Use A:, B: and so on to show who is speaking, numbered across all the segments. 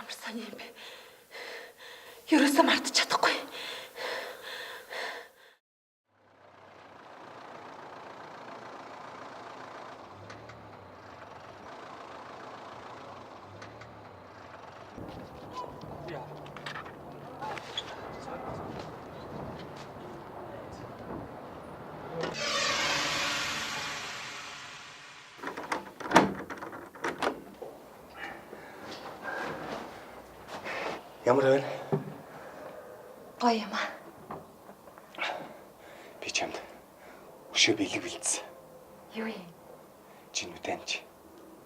A: Ямар сони юм бэ? Ерөөсөө мартаж чадахгүй.
B: Ямар байна?
A: Гоё юм аа.
B: Би чамд өшөө бэлэг бэлдсэн.
A: Юу юм?
B: Чи нүдэнч.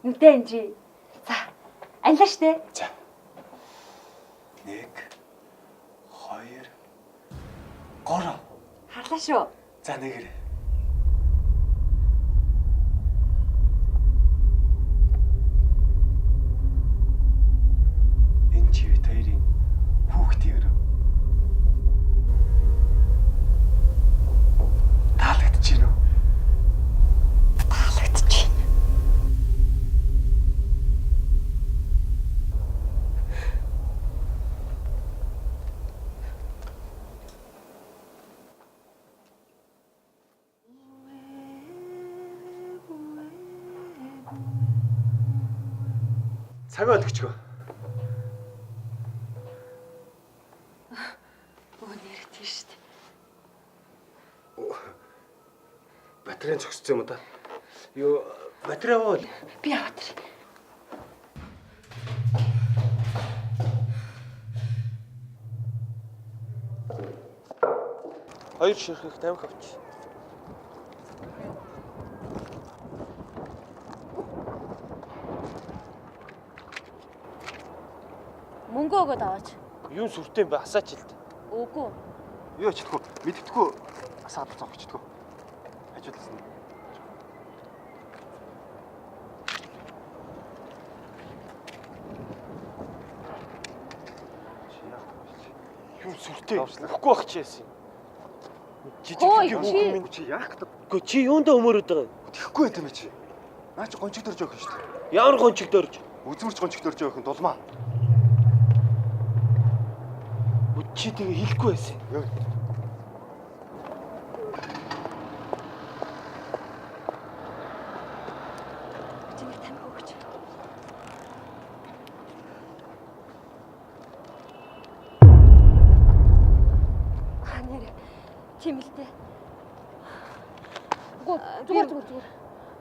A: Нүдэнч. За, аллаа штэ.
B: За. 1 2 3.
A: Харлаа шүү.
B: За нэгэр. Энэ чивэт хоёрын хүүхдийн өрөө. Таалагдчихэв үү?
A: Таалагдчих.
B: Цагаа олгочгоо.
A: Нэрэг тийш штэ.
B: Батарейн зогссон юм да. Юу батарей аваад.
A: Би аваад ир.
C: Хоёр ширхэг тавих авч.
A: Мөнгө өгөөд аваач.
C: Юу сүртэй юм бэ? Асаач л дээ.
A: Үгүй.
B: Юу ачдаггүй, мэддэггүй. Асаад зогсчихдаггүй. Ажигласан.
C: Юу сүртэй? Өгөхгүй байх чи яасан. Жижиг хүүхэн минь
B: Чи яах гэдэг?
C: Гү чи юундаа өмөрөд байгаа юм?
B: Тэхгүй байт юм чи. Наа чи гончиг дөрж явах юм шүү дээ.
C: Ямар гончиг дөрж?
B: Үзмэрч гончиг дөрж явах юм дулмаа.
C: Чи тэгээ хэлэхгүй байсан.
B: Юу?
A: Чиний тань өгөөч. Нэр тийм л дээ. Зүгээр.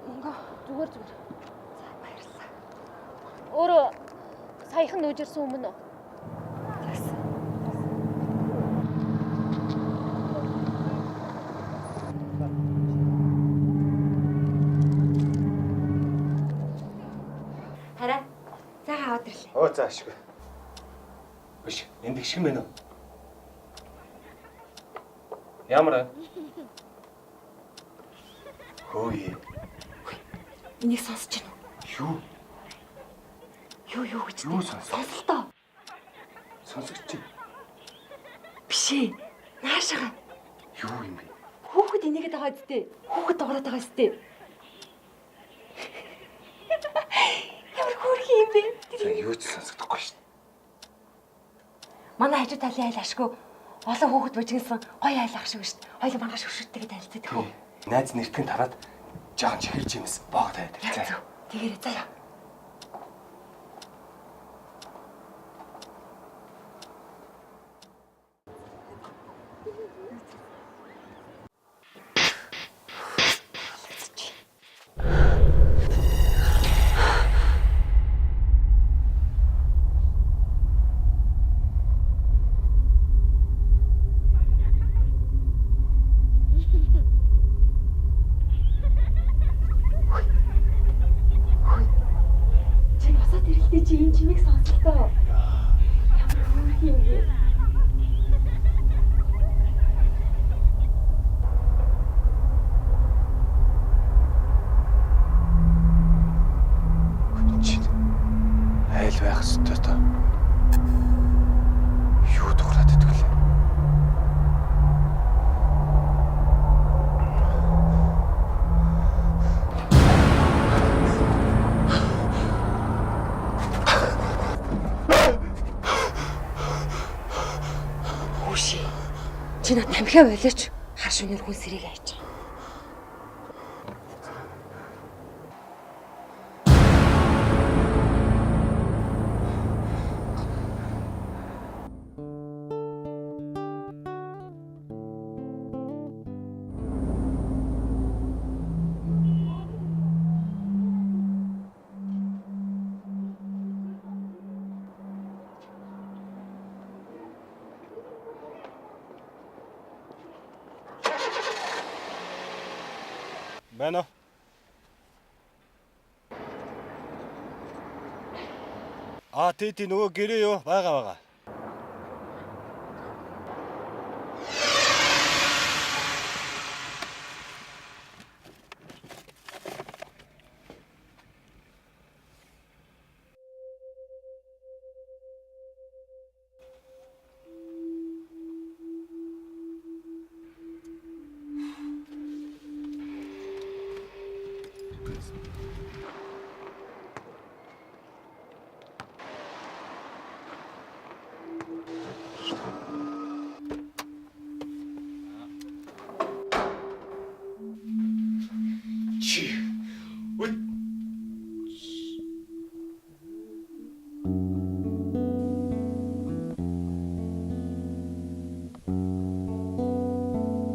A: Мөнгө зүгээр. За баярлалаа.
D: Өөрөө саяхан нөөжирсэн өмнө үү?
A: Хараа. Цагаан аваад ирлээ.
B: Оо заашгүй. Биш, энд их шиг мэн үү? Ямар аа? Хөөе.
A: Энийг сонсож байна
B: Юу?
A: уу? Юу гэж
B: Юу сонс?
A: сонголтоо.
B: Сонсогч.
A: Биш ээ. Наашаага.
B: Юу юм бэ?
A: Хүүхэд энийгээд байгаа үсттэй. Хүүхэд дуурайд байгаа үсттэй. Ямар хөөрхөн юм бэ?
B: За юу ч сонсогдохгүй шүү дээ.
A: Манай хажуу талын айл ашгүй олон хүүхэд бужигнсан гоё айл ах шиг шүү дээ. Хоёул маргааш хөшөттэйгээ танилцдаг хөө.
B: Найз нэртгэн тараад жоохон чихэрж юмс боог таад ирлээ.
A: Тэгээрээ заяа. Чи босоод ирэлтээ чи энэ чимийг сонслоо. Ямар хөөрхөн юм бэ?
B: Чи айл байх ёстой тоо. Юу дуурайд идэх вэ?
A: Чи над тамхиа болооч хар шөнөөр хүн сэрийг айж байгаа.
C: Байна уу? Тий нөгөө гэрээ юу? Байгаа.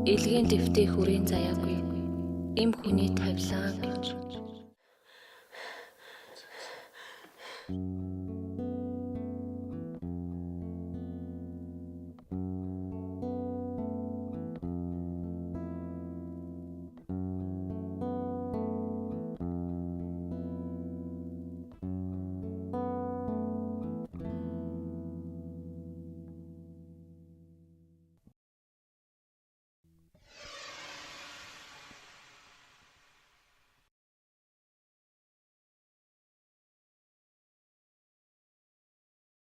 E: Илгийн дэвтээ хүрээнд заяагүй эм хүний тавилаа гэж